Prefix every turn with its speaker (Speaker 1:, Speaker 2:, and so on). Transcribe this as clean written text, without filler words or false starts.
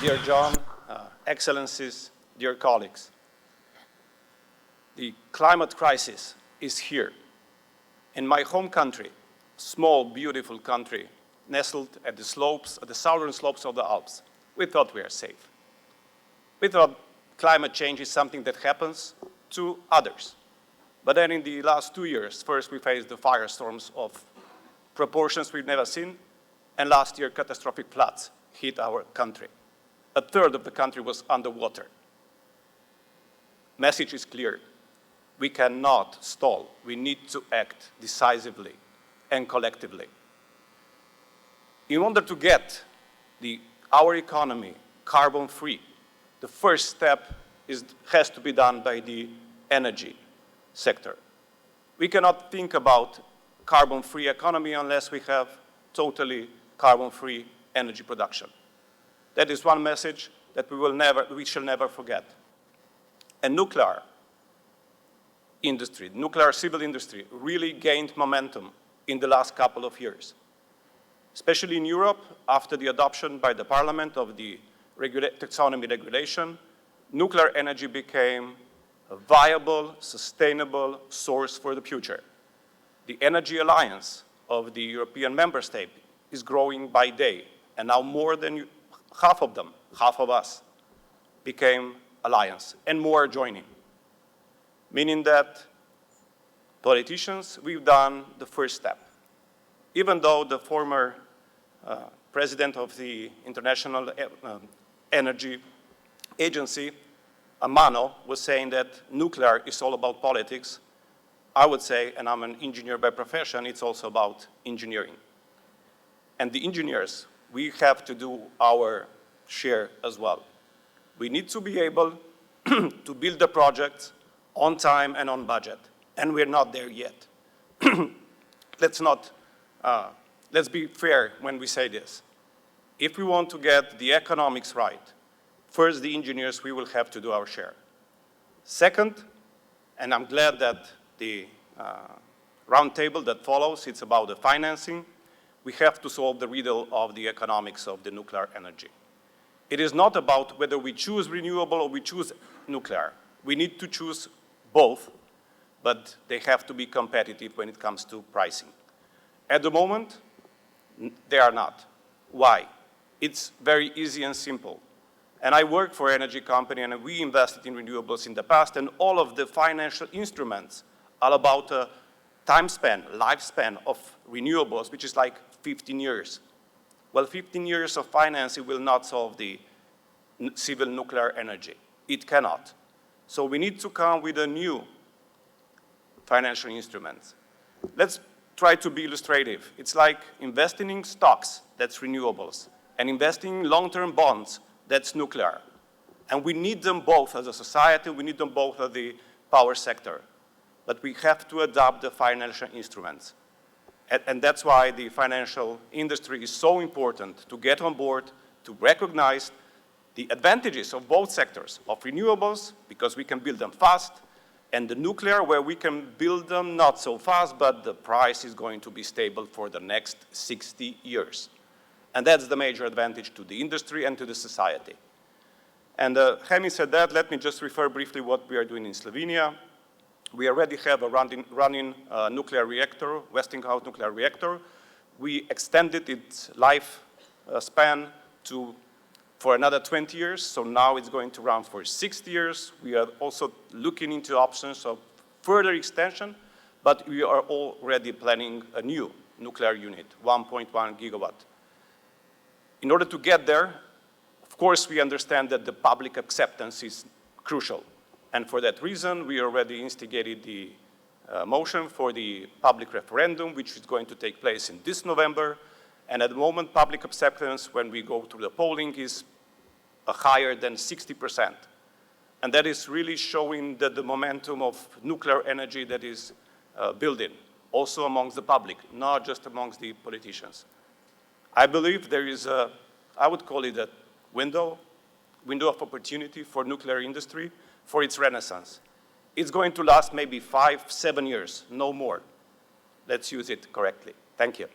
Speaker 1: Dear John, Excellencies, dear colleagues, the climate crisis is here. In my home country, small, beautiful country, nestled at the southern slopes of the Alps, we thought we are safe. We thought climate change is something that happens to others. But then in the last 2 years, first we faced the firestorms of proportions we've never seen, and last year catastrophic floods hit our country. A third of the country was underwater. Message is clear. We cannot stall. We need to act decisively and collectively. In order to get our economy carbon-free, the first step has to be done by the energy sector. We cannot think about carbon-free economy unless we have totally carbon-free energy production. That is one message that we shall never forget. And nuclear industry, nuclear civil industry, really gained momentum in the last couple of years. Especially in Europe, after the adoption by the Parliament of the taxonomy regulation, nuclear energy became a viable, sustainable source for the future. The Energy Alliance of the European member states is growing by day, and now more than half of them, half of us, became alliance, and more are joining. Meaning that politicians, we've done the first step. Even though the former president of the International Energy Agency, Amano, was saying that nuclear is all about politics, I would say, and I'm an engineer by profession, it's also about engineering. And the engineers, we have to do our share as well. We need to be able to build the projects on time and on budget, and we're not there yet. Let's be fair when we say this. If we want to get the economics right, first, the engineers, we will have to do our share. Second, and I'm glad that the roundtable that follows, it's about the financing, we have to solve the riddle of the economics of the nuclear energy. It is not about whether we choose renewable or we choose nuclear. We need to choose both, but they have to be competitive when it comes to pricing. At the moment, they are not. Why? It's very easy and simple. And I work for an energy company, and we invested in renewables in the past, and all of the financial instruments are about a time span, lifespan of renewables, which is like 15 years. Well, 15 years of financing will not solve the civil nuclear energy. It cannot. So we need to come with a new financial instruments. Let's try to be illustrative. It's like investing in stocks, that's renewables, and investing in long-term bonds, that's nuclear. And we need them both as a society, we need them both as the power sector. But we have to adopt the financial instruments. And that's why the financial industry is so important to get on board, to recognize the advantages of both sectors, of renewables, because we can build them fast, and the nuclear, where we can build them not so fast, but the price is going to be stable for the next 60 years. And that's the major advantage to the industry and to the society. And having said that, let me just refer briefly what we are doing in Slovenia. We already have a running nuclear reactor, Westinghouse nuclear reactor. We extended its life span for another 20 years, so now it's going to run for 60 years. We are also looking into options of further extension, but we are already planning a new nuclear unit, 1.1 gigawatt. In order to get there, of course, we understand that the public acceptance is crucial. And for that reason, we already instigated the motion for the public referendum, which is going to take place in this November. And at the moment, public acceptance, when we go through the polling, is higher than 60%. And that is really showing that the momentum of nuclear energy that is building, also amongst the public, not just amongst the politicians. I believe there is I would call it a window of opportunity for nuclear industry, for its renaissance. It's going to last maybe 5, 7 years, no more. Let's use it correctly. Thank you.